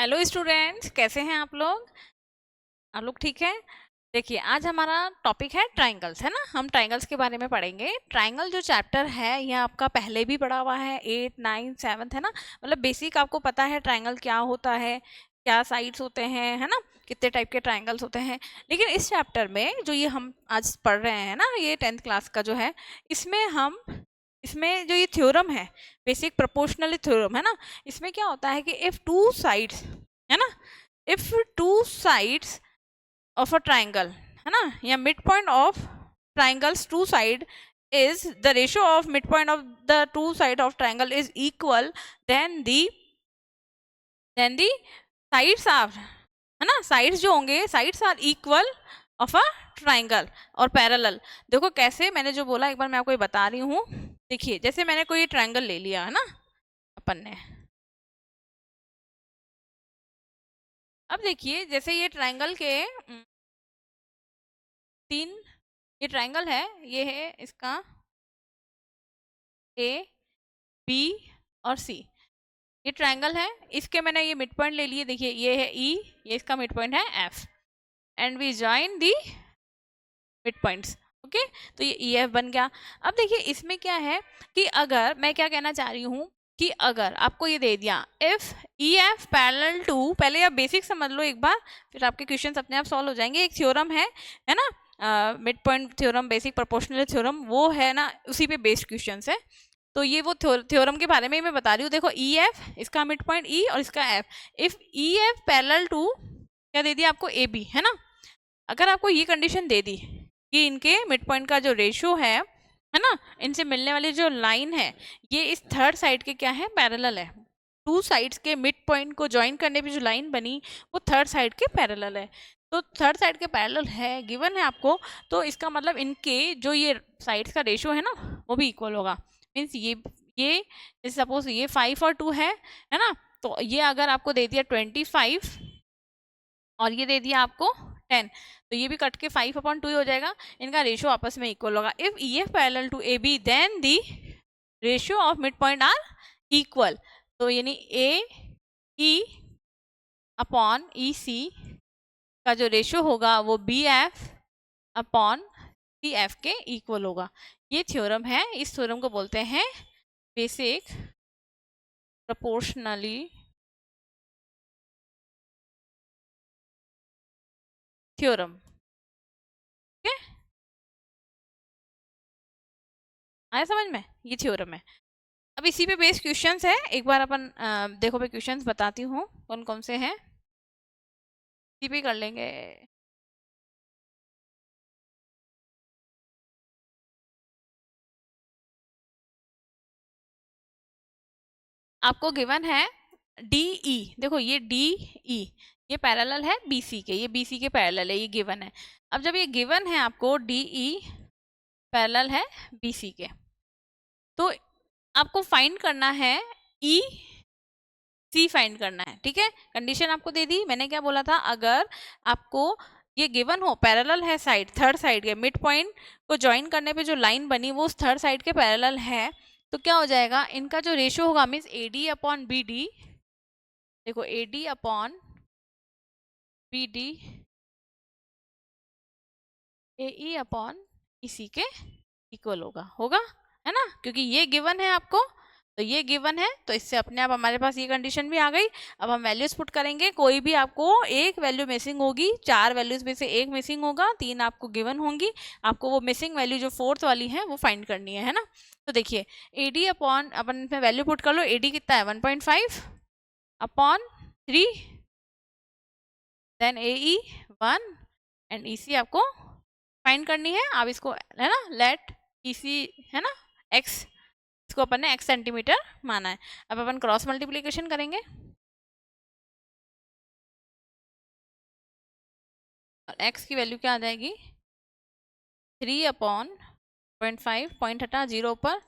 Hello students, कैसे हैं आप लोग? आप लोग ठीक है? देखिए, आज हमारा टॉपिक है ट्राइंगल्स, है ना। हम ट्राइंगल्स के बारे में पढ़ेंगे। ट्राइंगल जो चैप्टर है यह आपका पहले भी पढ़ा हुआ है, 8, 9, 7, है ना। मतलब बेसिक आपको पता है ट्राइंगल क्या होता है, क्या साइड्स होते हैं, है ना, कितने टाइप के ट्राइंगल्स होते हैं। लेकिन इस चैप्टर में जो ये हम आज पढ़ रहे हैं ना, ये 10th क्लास का जो है, इसमें जो ये थ्योरम है, बेसिक प्रोपोर्शनल थ्योरम, है ना। इसमें क्या होता है कि इफ टू साइड्स, है ना, if two sides of a triangle, है ना, या mid point of triangles two side is the ratio of midpoint of the two side of triangle is equal, then the sides are, है ना, sides जो होंगे, sides are equal of a triangle और parallel. देखो कैसे, मैंने जो बोला एक बार मैं आपको ये बता रही हूँ। देखिए, जैसे मैंने कोई ट्राइंगल ले लिया, है ना, अपन ने। अब देखिए, जैसे ये ट्राइंगल के तीन, ये ट्राइंगल है, ये है इसका ए, बी और सी। ये ट्राइंगल है, इसके मैंने ये मिड पॉइंट ले लिए। देखिए, ये है ई, ये इसका मिड पॉइंट है F, and we join the mid points. Okay, तो ये ई एफ बन गया। अब देखिए, इसमें क्या है कि अगर मैं क्या कहना चाह रही हूँ कि अगर आपको ये दे दिया if E F parallel to, पहले आप बेसिक समझ लो एक बार, फिर आपके क्वेश्चंस अपने आप सॉल्व हो जाएंगे। एक थ्योरम है ना, mid point theorem, basic proportional theorem, वो है ना, उसी पे बेस्ड क्वेश्चंस है। तो ये वो थ्योरम के बारे में मैं बता रही हूँ। देखो, ई एफ, इसका मिड पॉइंट ई और इसका F, if E F parallel to, क्या दे दिया आपको, ए बी, है ना। अगर आपको ये कंडीशन दे दी कि इनके मिड पॉइंट का जो रेशियो है ना, इनसे मिलने वाली जो लाइन है, ये इस थर्ड साइड के क्या है, पैरेलल है। टू साइड्स के मिड पॉइंट को ज्वाइन करने पे जो लाइन बनी, वो थर्ड साइड के पैरेलल है। तो थर्ड साइड के पैरेलल है, गिवन है आपको, तो इसका मतलब इनके जो ये साइड्स का रेशियो है ना, वो भी इक्वल होगा। मीन्स ये जैसे सपोज ये 5 और 2 है ना, तो ये अगर आपको दे दिया 25 और ये दे दिया आपको 10, तो ये भी कट के 5/2 ही हो जाएगा। इनका रेशियो आपस में इक्वल होगा। If E F parallel to A B, then the ratio of mid point are equal. तो यानी ए ई अपॉन ई सी का जो रेशियो होगा वो B F upon C F के इक्वल होगा। ये थ्योरम है, इस थ्योरम को बोलते हैं बेसिक प्रोपोर्शनली थ्योरम। ठीक है, आया समझ में? ये थ्योरम है। अब इसी पे बेस्ड क्वेश्चंस है, एक बार अपन देखो, मैं क्वेश्चंस बताती हूँ कौन कौन से हैं, इसी पे कर लेंगे। आपको गिवन है डी ई, देखो ये डी ई, ये पैरेलल है बीसी के, ये बीसी के पैरेलल है, ये गिवन है। अब जब ये गिवन है आपको डी ई पैरेलल है बीसी के, तो आपको फाइंड करना है ई सी, फाइंड करना है। ठीक है, कंडीशन आपको दे दी। मैंने क्या बोला था, अगर आपको ये गिवन हो, पैरेलल है साइड, थर्ड साइड के मिड पॉइंट को ज्वाइन करने पे जो लाइन बनी वो उस थर्ड साइड के पैरेलल है, तो क्या हो जाएगा, इनका जो रेशियो होगा, means A D upon B D. देखो, A D upon B D A E upon इसी के इक्वल होगा, है ना, क्योंकि ये गिवन है आपको, तो ये गिवन है, तो इससे अपने आप हमारे पास ये कंडीशन भी आ गई। अब हम वैल्यूज पुट करेंगे, कोई भी आपको एक वैल्यू मिसिंग होगी, 4 वैल्यूज में से एक मिसिंग होगा, 3 आपको गिवन होंगी। आपको वो मिसिंग वैल्यू जो फोर्थ वाली है वो फाइंड करनी है ना। तो देखिए, ए डी अपॉन, अपन इसमें वैल्यू पुट कर लो, ए डी कितना है 1.5 upon 3, then A E 1 and E C आपको फाइंड करनी है। आप इसको, है ना, लेट ई सी, है ना, एक्स, इसको अपन ने एक्स सेंटीमीटर माना है। अब अपन क्रॉस मल्टीप्लीकेशन करेंगे, और एक्स की वैल्यू क्या आ जाएगी, 3/0.5, पॉइंट हटा 0 पर,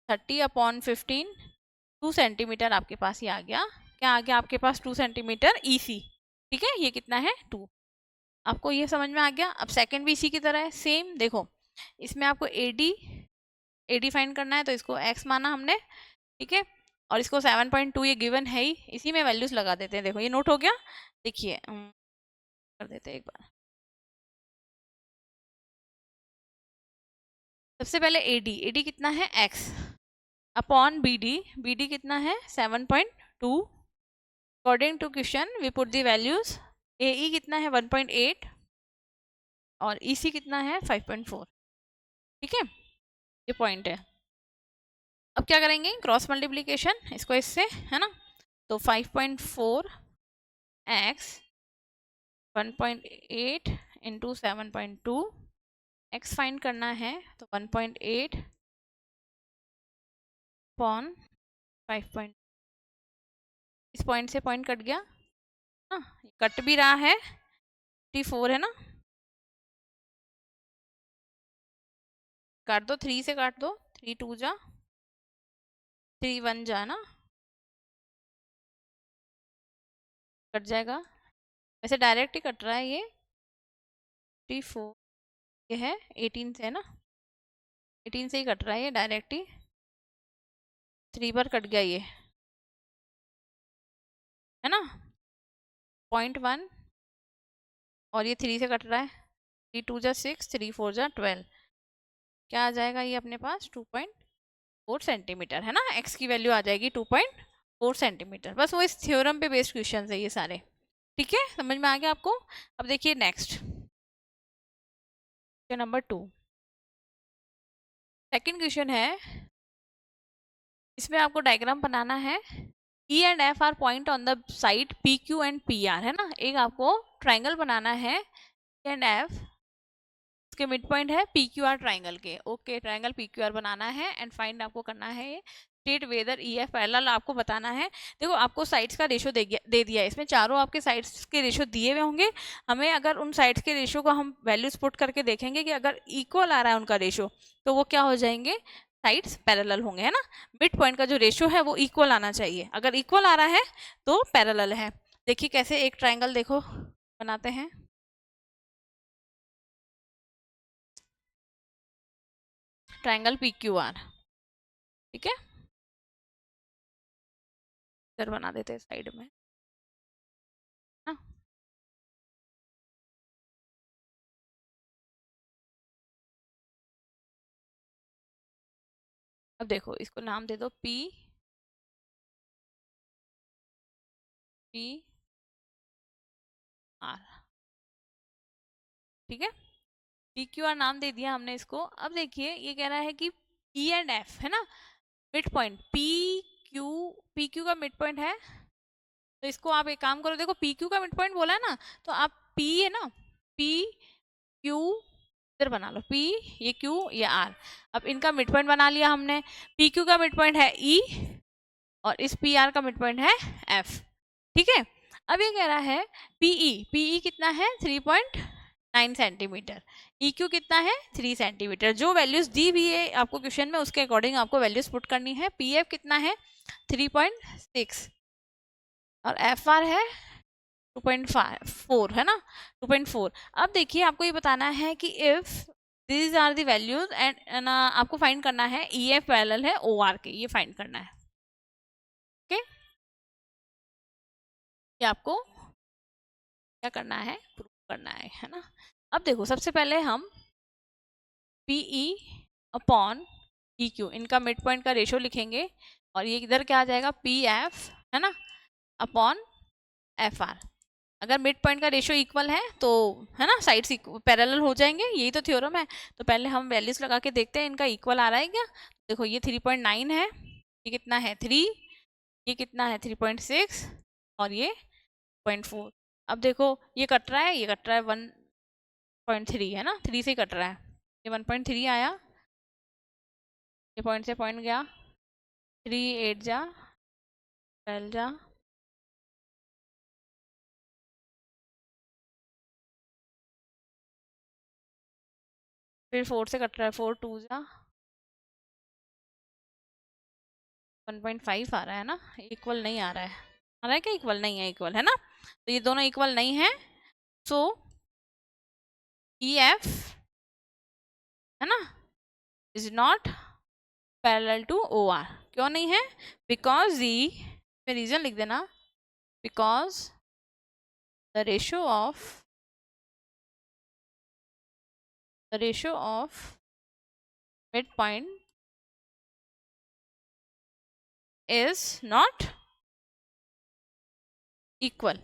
30/15, 2 सेंटीमीटर आपके पास ये आ गया। क्या आ गया आपके पास, 2 सेंटीमीटर ई सी। ठीक है, ये कितना है 2। आपको ये समझ में आ गया। अब सेकंड भी इसी की तरह है, सेम। देखो, इसमें आपको ए डी फाइंड करना है, तो इसको एक्स माना हमने। ठीक है, और इसको 7.2 ये गिवन है ही, इसी में वैल्यूज लगा देते हैं। देखो ये नोट हो गया। देखिए कर देते हैं एक बार। सबसे पहले एडी कितना है x अपॉन बी डी कितना है 7.2। According to question we put the values. A कितना है 1.8 और ईसी कितना है 5.4। ठीक है, ये पॉइंट है। अब क्या करेंगे, क्रॉस मल्टीप्लीकेशन इसको इससे, है ना। तो 5.4 x 1.8 इंटू 7.2, x फाइंड करना है तो 1.8 अपॉन 5. इस पॉइंट से पॉइंट कट गया ना, कट भी रहा है 54 है ना, काट दो 3 से, काट दो 3 2 जा 3 1 जा ना, कट जाएगा। वैसे डायरेक्ट ही कट रहा है ये 54, ये है 18 से, है ना, 18 से ही कट रहा है ये डायरेक्ट ही। 3 बार कट गया ये, है ना, 0.1 और ये 3 से कट रहा है। 3 2 जा 6, 3 4 जा 12, क्या आ जाएगा ये अपने पास 2.4 सेंटीमीटर, है ना। x की वैल्यू आ जाएगी 2.4 सेंटीमीटर। बस वो इस थ्योरम पे बेस्ड क्वेश्चन है ये सारे। ठीक है, समझ में आ गया आपको। अब देखिए नेक्स्ट नंबर 2, सेकंड क्वेश्चन है। इसमें आपको डायग्राम बनाना है। E and F are point on the side PQ and PR, है ना। एक आपको ट्राइंगल बनाना है E एंड F, इसके मिड पॉइंट है PQR ट्राइंगल के। ओके, ट्राइंगल PQR बनाना है एंड फाइंड आपको करना है स्टेट वेदर EF पैरेलल, आपको बताना है। देखो आपको साइड्स का रेशो दे दिया है, इसमें चारों आपके साइड्स के रेशो दिए हुए होंगे। हमें अगर उन साइड्स के रेशो को हम वैल्यूज पुट करके देखेंगे कि अगर इक्वल आ रहा है उनका रेशो, तो वो क्या हो जाएंगे, साइड्स पैरेलल होंगे, है ना। मिड पॉइंट का जो रेशो है वो इक्वल आना चाहिए, अगर इक्वल आ रहा है तो पैरेलल है। देखिए कैसे एक ट्राइंगल देखो बनाते हैं। ट्राइंगल PQR, ठीक है, इधर बना देते हैं साइड में, हाँ। अब देखो इसको नाम दे दो PR, ठीक है। PQR नाम दे दिया हमने इसको। अब देखिए ये कह रहा है कि E एंड F, है ना, मिड पॉइंट PQ का मिड पॉइंट है। तो इसको आप एक काम करो, देखो PQ का मिड पॉइंट बोला है ना, तो आप P है ना, PQ इधर बना लो, P ये Q ये R। अब इनका मिड पॉइंट बना लिया हमने। PQ का मिड पॉइंट है E और इस PR का मिड पॉइंट है F, ठीक है। अब ये कह रहा है PE कितना है 3.9 सेंटीमीटर, EQ कितना है 3 सेंटीमीटर। जो वैल्यूज दी हुई है आपको क्वेश्चन में उसके अकॉर्डिंग आपको वैल्यूज पुट करनी है। PF कितना है 3.6 और FR है 2.4, है ना, 2.4। अब देखिए आपको ये बताना है कि if these are the values and आपको फाइंड करना है EF पैरेलल है OR के, ये फाइंड करना है। ओके, ये आपको क्या करना है, प्रूव करना है ना। अब देखो सबसे पहले हम PE अपॉन EQ, इनका मिड पॉइंट का रेशो लिखेंगे और ये इधर क्या आ जाएगा PF, है ना, अपॉन FR। अगर मिड पॉइंट का रेशो इक्वल है तो, है ना, साइड्स पैरेलल हो जाएंगे, यही तो थ्योरम है। तो पहले हम वैल्यूज लगा के देखते हैं इनका इक्वल आ रहा है क्या। देखो ये 3.9 है, ये कितना है 3, ये कितना है 3.6 और ये 0.4। अब देखो ये कट रहा है, ये कट रहा है 1.3, है ना, 3 से कट रहा है। ये 1.3 आया, ये पॉइंट से पॉइंट गया, 3 8 जा 12 जा, फिर 4 से कट रहा है, 4 2 जा 1.5 आ रहा है ना, इक्वल नहीं आ रहा है। आ रहा है क्या, इक्वल नहीं है, इक्वल है ना, तो ये दोनों इक्वल नहीं है। सो EF, है ना, is not parallel to OR, क्यों नहीं है? बिकॉज दी, मैं रीजन लिख देना, because the ratio of mid point is not equal,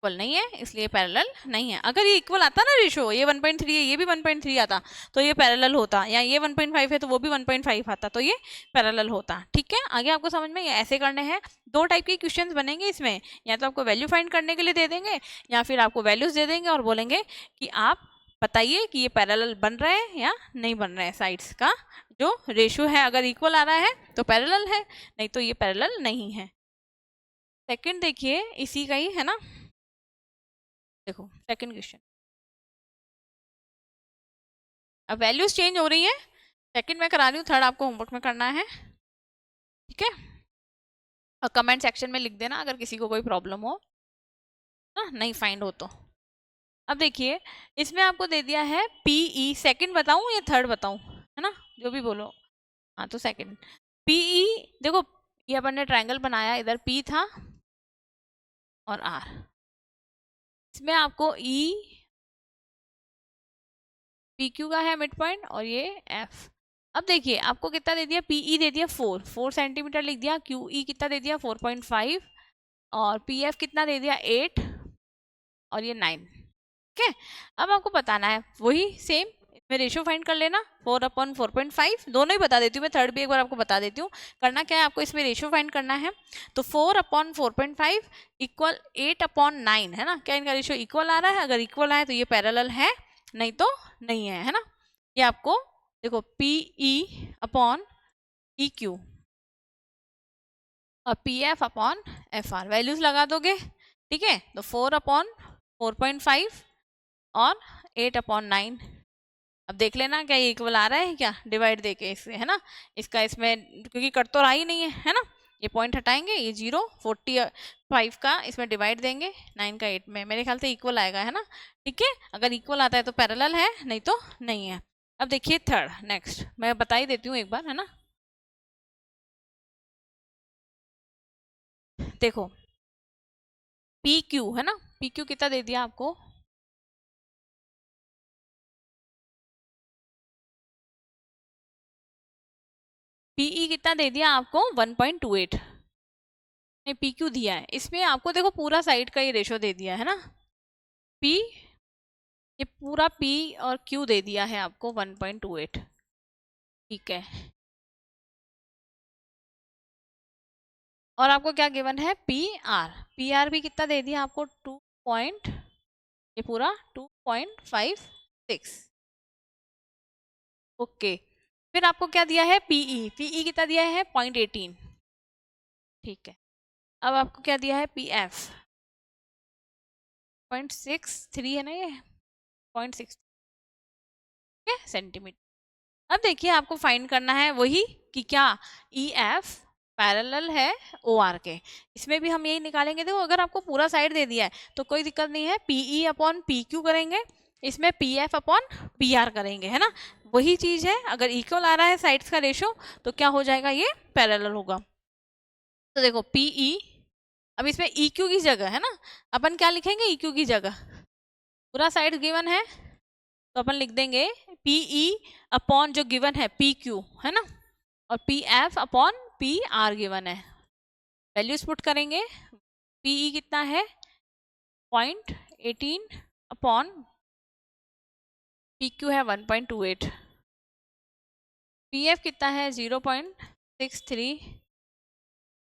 equal नहीं है, इसलिए पैरेलल नहीं है। अगर ये इक्वल आता ना रेशो, ये 1.3 है, ये भी 1.3 आता, तो ये पैरेलल होता, या ये 1.5 है तो वो भी 1.5 आता, तो ये पैरेलल होता। ठीक है, आगे आपको समझ में, ये ऐसे करने हैं। दो टाइप के क्वेश्चंस बनेंगे इसमें, या तो आपको वैल्यू फाइंड करने के लिए दे देंगे, या फिर आपको वैल्यूज दे देंगे और बोलेंगे कि आप बताइए कि ये पैरेलल बन रहे हैं या नहीं बन रहे हैं। साइड्स का जो रेशियो है अगर इक्वल आ रहा है तो पैरेलल है, नहीं तो ये पैरेलल नहीं है। सेकंड देखिए, इसी का ही है ना, देखो सेकंड क्वेश्चन, अब वैल्यूज चेंज हो रही है। सेकंड में करा रही हूँ, थर्ड आपको होमवर्क में करना है। ठीक है, और कमेंट सेक्शन में लिख देना अगर किसी को कोई प्रॉब्लम हो ना, नहीं फाइंड हो तो। अब देखिए, इसमें आपको दे दिया है पीई, सेकंड बताऊं या थर्ड बताऊं, है ना, जो भी बोलो। हाँ तो सेकंड पीई, देखो ये अपन ने ट्रायंगल बनाया, इधर पी था और आर, इसमें आपको ई पी क्यू का है मिड पॉइंट, और ये एफ। अब देखिए आपको कितना दे दिया, पीई दे दिया 4 सेंटीमीटर लिख दिया, क्यूई कितना दे दिया 4.5, और पीएफ कितना दे दिया 8, और ये 9। ठीक है, अब आपको बताना है वही सेम, इसमें रेशियो फाइंड कर लेना, 4/4.5, दोनों ही बता देती हूँ मैं, थर्ड भी एक बार आपको बता देती हूँ। करना क्या है आपको, इसमें रेशियो फाइंड करना है, तो 4/4.5 इक्वल 8/9, है ना। क्या इनका रेशियो इक्वल आ रहा है? अगर इक्वल आए तो ये पैरेलल है, नहीं तो नहीं है, है ना। ये आपको देखो पीई अपॉन ई क्यू और P F upon F are values लगा दोगे। ठीक है, तो 4/4.5 और 8/9। अब देख लेना क्या ये इक्वल आ रहा है क्या, डिवाइड देके इससे, है ना। इसका इसमें क्योंकि कट तो रहा ही नहीं है ना, ये पॉइंट हटाएंगे, ये 0, 45 का इसमें डिवाइड देंगे, 9 का 8 में, मेरे ख्याल से इक्वल आएगा, है ना। ठीक है, अगर इक्वल आता है तो पैरेलल है, नहीं तो नहीं है। अब देखिए थर्ड, नेक्स्ट मैं बता ही देती हूँ एक बार, है ना। देखो पी क्यू, है ना, पी क्यू कितना दे दिया आपको, पीई कितना दे दिया आपको 1.28, नहीं पी क्यू दिया है, इसमें आपको देखो पूरा साइड का ये रेशो दे दिया है ना, पी, ये पूरा पी और क्यू दे दिया है आपको 1.28। ठीक है, और आपको क्या गिवन है, पी आर भी कितना दे दिया आपको 2 पॉइंट, ये पूरा 2.56। ओके, फिर आपको क्या दिया है, पीई, पीई कितना दिया है 0.18। ठीक है, अब आपको क्या दिया है, पी एफ 0.63 है ना, ये 0.6 सेंटीमीटर। अब देखिए आपको फाइंड करना है वही कि क्या ई एफ पैरेलल है ओ आर के, इसमें भी हम यही निकालेंगे। देखो अगर आपको पूरा साइड दे दिया है तो कोई दिक्कत नहीं है, पीई अपॉन पी क्यू करेंगे, इसमें P F upon P R करेंगे, है ना। वही चीज़ है, अगर इक्वल आ रहा है साइड्स का रेशो तो क्या हो जाएगा, ये पैरेलल होगा। तो देखो पीई, अब इसमें ई क्यू की जगह, है ना, अपन क्या लिखेंगे, ई क्यू की जगह, पूरा साइड गिवन है तो अपन लिख देंगे पीई अपॉन जो गिवन है पी क्यू, है ना, और P F upon P R given है, वैल्यूज पुट करेंगे। पीई कितना है 0.18 अपॉन पी क्यू है 1.28, पी एफ कितना है 0.63,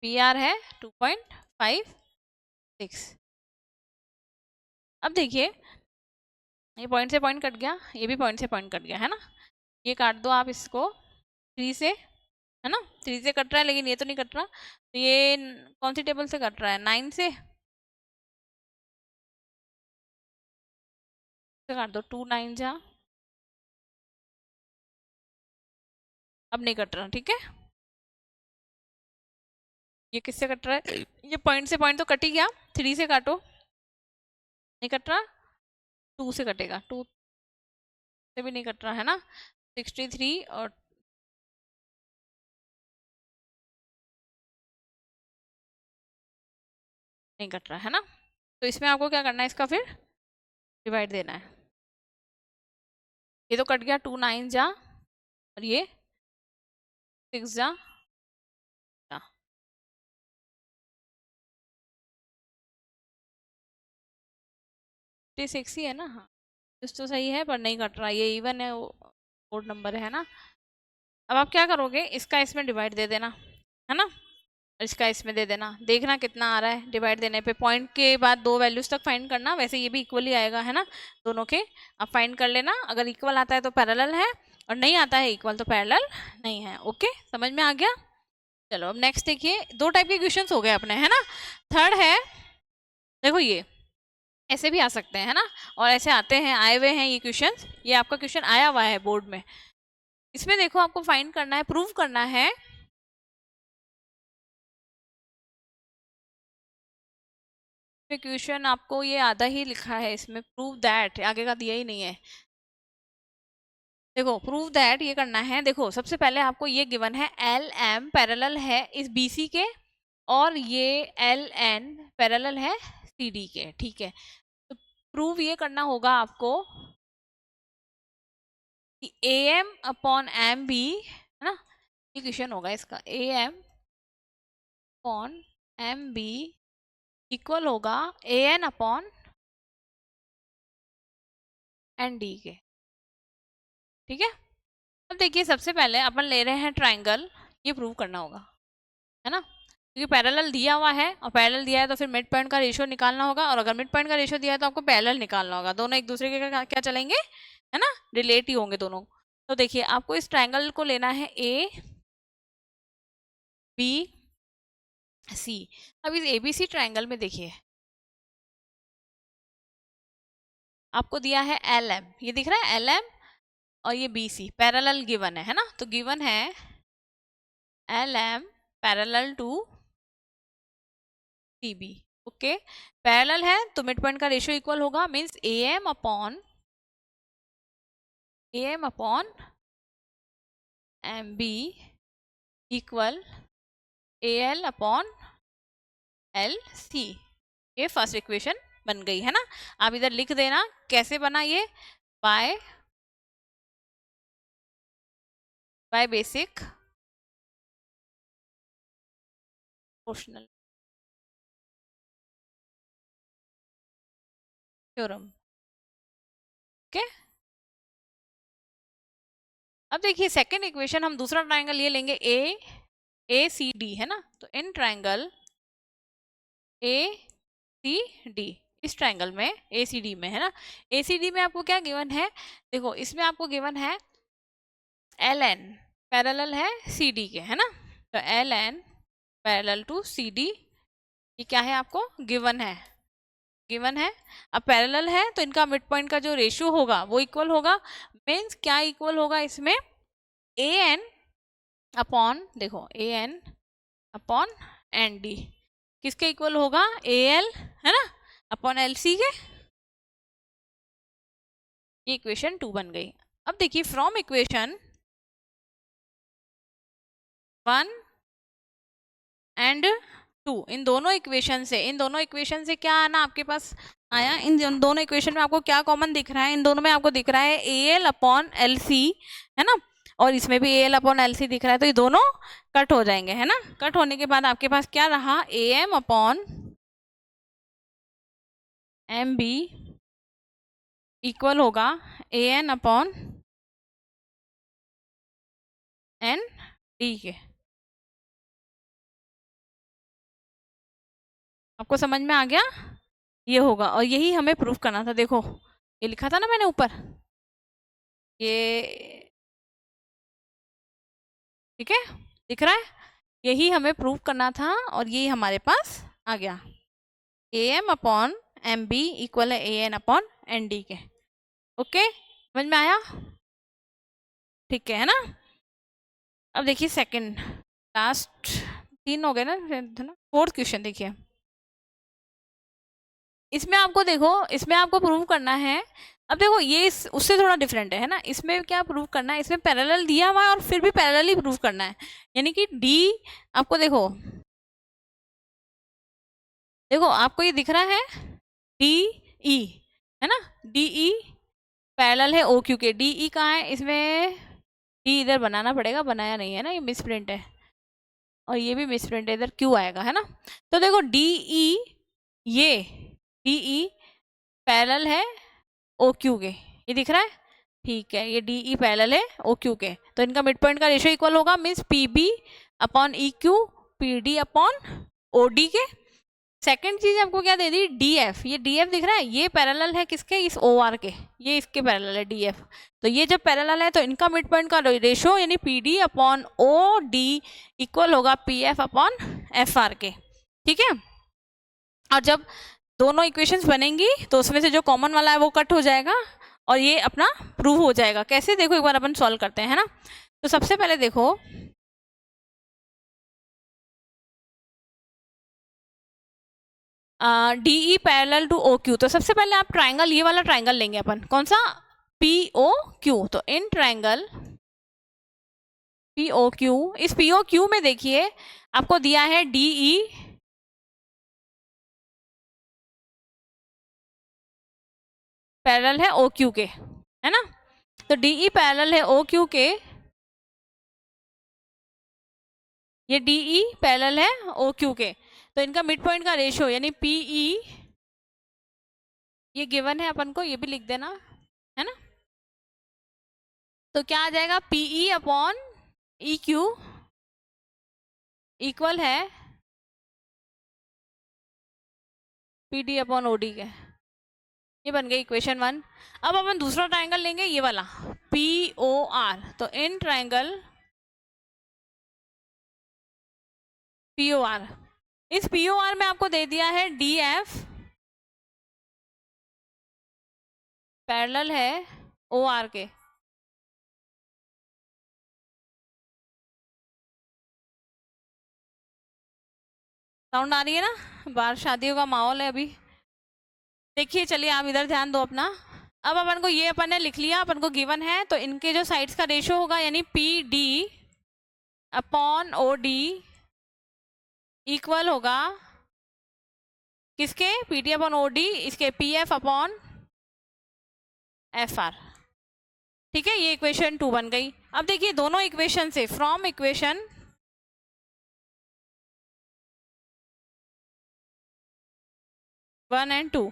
पी आर है 2.56। अब देखिए ये पॉइंट से पॉइंट कट गया, ये भी पॉइंट से पॉइंट कट गया, है ना। ये काट दो आप इसको 3 से, है ना, 3 से कट रहा है लेकिन ये तो नहीं कट रहा, तो ये कौन सी टेबल से कट रहा है, 9 से काट दो, 2 9 जा, अब नहीं कट रहा। ठीक है, ये किससे कट रहा है, ये पॉइंट से पॉइंट तो कट ही गया, 3 से काटो, नहीं कट रहा, 2 से कटेगा, 2 से भी नहीं कट रहा, है ना। 63 और नहीं कट रहा है ना, तो इसमें आपको क्या करना है, इसका फिर डिवाइड देना है। ये तो कट गया, 2 9 जा, और ये 6 जा, 56 ही है ना, हाँ कुछ तो सही है पर नहीं कट रहा, ये इवन है, ओड नंबर है ना। अब आप क्या करोगे, इसका इसमें डिवाइड दे देना है ना, और इसका इसमें दे देना, देखना कितना आ रहा है डिवाइड देने पे। पॉइंट के बाद 2 वैल्यूज तक फाइंड करना, वैसे ये भी इक्वली आएगा है ना दोनों के, आप फाइंड कर लेना, अगर इक्वल आता है तो पैरेलल है, और नहीं आता है इक्वल तो पैरेलल नहीं है। ओके, समझ में आ गया। चलो अब नेक्स्ट देखिए, 2 टाइप के क्वेश्चंस हो गए अपने है ना। थर्ड है, देखो ये ऐसे भी आ सकते हैं है ना, और ऐसे आते हैं, आए हुए हैं ये क्वेश्चंस, ये आपका क्वेश्चन आया हुआ है बोर्ड में। इसमें देखो आपको फाइंड करना है, प्रूव करना है क्वेश्चन, आपको ये आधा ही लिखा है इसमें, प्रूव दैट, आगे का दिया ही नहीं है। देखो प्रूव दैट ये करना है, देखो सबसे पहले आपको ये गिवन है एल एम पैरेलल है इस बी सी के, और ये एल एन पैरेलल है सी डी के, ठीक है। तो प्रूव ये करना होगा आपको कि A M upon M B है ना, ये क्वेश्चन होगा इसका, A M upon M B equal होगा A N upon N D के, ठीक है। अब देखिए सबसे पहले अपन ले रहे हैं ट्राइंगल, ये प्रूव करना होगा है ना, क्योंकि पैरेलल दिया हुआ है, और पैरेलल दिया है तो फिर मिड पॉइंट का रेशियो निकालना होगा, और अगर मिड पॉइंट का रेशियो दिया है तो आपको पैरेलल निकालना होगा, दोनों एक दूसरे के क्या चलेंगे है ना, रिलेट ही होंगे दोनों। तो देखिए आपको इस ट्राइंगल को लेना है ए बी सी। अब इस ए बी सी ट्राइंगल में देखिए आपको दिया है एल एम, ये दिख रहा है एल एम, और ये बी सी पैरेलल गिवन है ना, तो गिवन है L M parallel to C B. Okay, parallel है तो मिड पॉइंट का रेशियो इक्वल होगा, means A M upon M B equal A L upon L C. ये फर्स्ट इक्वेशन बन गई है ना। आप इधर लिख देना कैसे बना ये, by basic proportional theorem. Okay, अब देखिए सेकंड इक्वेशन, हम दूसरा ट्राइंगल ये लेंगे ए सी डी है ना, तो in triangle A C D, इस ट्राइंगल में ए सी डी में है ना, ए सी डी में आपको क्या गिवन है, देखो इसमें आपको गिवन है एल एन पैरेलल है सी डी के है ना, तो L N parallel to C D, ये क्या है आपको गिवन है, गिवन है। अब पैरेलल है तो इनका मिड पॉइंट का जो रेशियो होगा वो इक्वल होगा, मीन्स क्या इक्वल होगा इसमें, ए एन अपॉन, देखो ए एन अपॉन एन डी, किसके इक्वल होगा, ए एल है ना अपॉन एल सी के। ये इक्वेशन 2 बन गई। अब देखिए फ्रॉम इक्वेशन 1 एंड 2, इन दोनों इक्वेशन से क्या आना आपके पास आया, इन दोनों इक्वेशन में आपको क्या कॉमन दिख रहा है, इन दोनों में आपको दिख रहा है A L upon L C है ना, और इसमें भी A L upon L C दिख रहा है, तो ये दोनों कट हो जाएंगे है ना। कट होने के बाद आपके पास क्या रहा, A M upon M B equal होगा A N upon N D के। आपको समझ में आ गया, ये होगा, और यही हमें प्रूफ करना था। देखो ये लिखा था ना मैंने ऊपर, ये ठीक है दिख रहा है, यही हमें प्रूफ करना था, और यही हमारे पास आ गया, A M upon M B equal है A N upon N D के। ओके, समझ में आया, ठीक है ना। अब देखिए सेकंड लास्ट, 3 हो गए ना, फोर्थ क्वेश्चन देखिए, इसमें आपको देखो, इसमें आपको प्रूव करना है। अब देखो ये उससे थोड़ा डिफरेंट है ना, इसमें क्या प्रूव करना है, इसमें पैरेलल दिया हुआ है और फिर भी पैरेलल ही प्रूव करना है, यानी कि डी आपको देखो देखो आपको ये दिख रहा है डी ई, है ना, डी ई पैरेलल है ओ क्यू के। डी ई कहाँ है इसमें, डी इधर बनाना पड़ेगा, बनाया नहीं है ना, ये मिसप्रिंट है और ये भी मिसप्रिंट है, इधर क्यू आएगा, है ना। तो देखो डी ई, ये डी ई पैरेलल है ओ क्यू के, ये दिख रहा है, ठीक है, ये डी ई पैरेलल है ओ क्यू के, तो इनका मिड पॉइंट का रेशियो इक्वल होगा, means P B upon E Q P D upon O D के। सेकंड चीज आपको क्या दे दी, डी एफ, ये डी एफ दिख रहा है, ये पैरेलल है किसके, इस ओ आर के, ये इसके पैरेलल है डी एफ। तो ये जब पैरेलल है तो इनका मिड पॉइंट का रेशियो यानी P D upon O D equal होगा P F upon F R के, ठीक है। और जब दोनों इक्वेशंस बनेंगी तो उसमें से जो कॉमन वाला है वो कट हो जाएगा और ये अपना प्रूव हो जाएगा। कैसे, देखो एक बार अपन सॉल्व करते हैं, है ना। तो सबसे पहले देखो D E parallel to O Q, तो सबसे पहले आप ट्राइंगल, ये वाला ट्राइंगल लेंगे अपन, कौन सा, पी ओ क्यू। तो in triangle P O Q, इस पी ओ क्यू में देखिए आपको दिया है डी ई पैरेलल है ओ क्यू के, है ना। तो डी ई पैरेलल है ओ क्यू के, ये डी ई पैरेलल है ओ क्यू के, तो इनका मिड पॉइंट का रेशियो यानी पी ई, ये गिवन है अपन को, ये भी लिख देना, है ना। तो क्या आ जाएगा, P E upon E Q equal है P D upon O D के, ये बन गई इक्वेशन 1। अब अपन दूसरा ट्राइंगल लेंगे, ये वाला पी ओ आर। तो in triangle P O R, इस पी ओ आर में आपको दे दिया है डी एफ पैरेलल है ओ आर के, साउंड आ रही है ना, बाहर शादियों का माहौल है अभी। देखिए चलिए आप इधर ध्यान दो अपना। अब अपन को ये अपन ने लिख लिया, अपन को गिवन है, तो इनके जो साइड्स का रेशियो होगा यानी P D upon O D equal होगा किसके, P D upon O D, इसके P F upon F R, ठीक है। ये इक्वेशन 2 बन गई। अब देखिए दोनों इक्वेशन से, फ्रॉम इक्वेशन 1 एंड 2,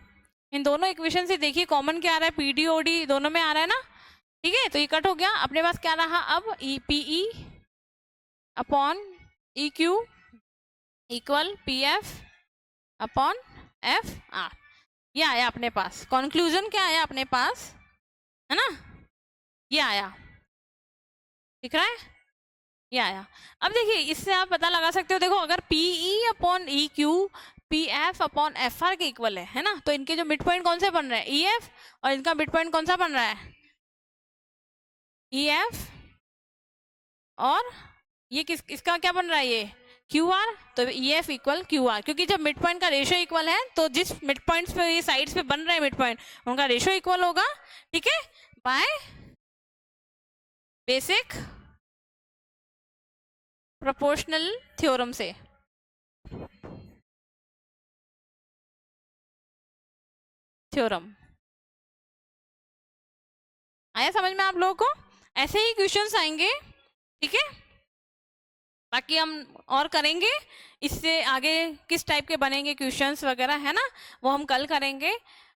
इन दोनों इक्वेशन से देखिए कॉमन क्या आ रहा है, पी डी ओ डी दोनों में आ रहा है ना, ठीक है। तो ये कट हो गया, अपने पास क्या रहा अब, E P E upon E Q equal P F upon F are, ये आया अपने पास। कंक्लूजन क्या आया अपने पास, है ना, ये आया, दिख रहा है, ये आया। अब देखिए इससे आप पता लगा सकते हो, देखो अगर P E upon E Q P F upon F R के इक्वल है ना, तो इनके जो मिड पॉइंट कौन से बन रहे हैं, ई एफ, और इनका मिड पॉइंट कौन सा बन रहा है, ई एफ, और ये किस, इसका क्या बन रहा है, ये क्यू आर। तो E F equal Q R, क्योंकि जब मिड पॉइंट का रेशियो इक्वल है तो जिस मिड पॉइंट्स पे ये साइड्स पे बन रहे हैं मिड पॉइंट, उनका रेशियो इक्वल होगा, ठीक है, बाय बेसिक प्रोपोर्शनल थ्योरम से। थ्योरम आया समझ में आप लोगों को, ऐसे ही क्वेश्चंस आएंगे, ठीक है। बाकी हम और करेंगे, इससे आगे किस टाइप के बनेंगे क्वेश्चंस वगैरह, है ना, वो हम कल करेंगे।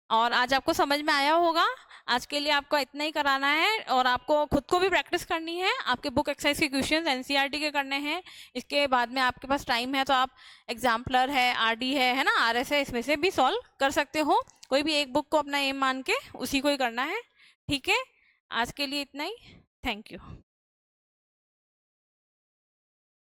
और आज आपको समझ में आया होगा, आज के लिए आपको इतना ही कराना है, और आपको खुद को भी प्रैक्टिस करनी है, आपके बुक एक्सरसाइज के क्वेश्चंस एनसीईआरटी के करने हैं। इसके बाद में आपके पास टाइम है तो आप एग्जाम्पलर है, आरडी है ना, आरएस है, इसमें से भी सॉल्व कर सकते हो। कोई भी एक बुक को अपना एम मान के उसी को ही करना है, ठीक है। आज के लिए इतना ही, थैंक यू।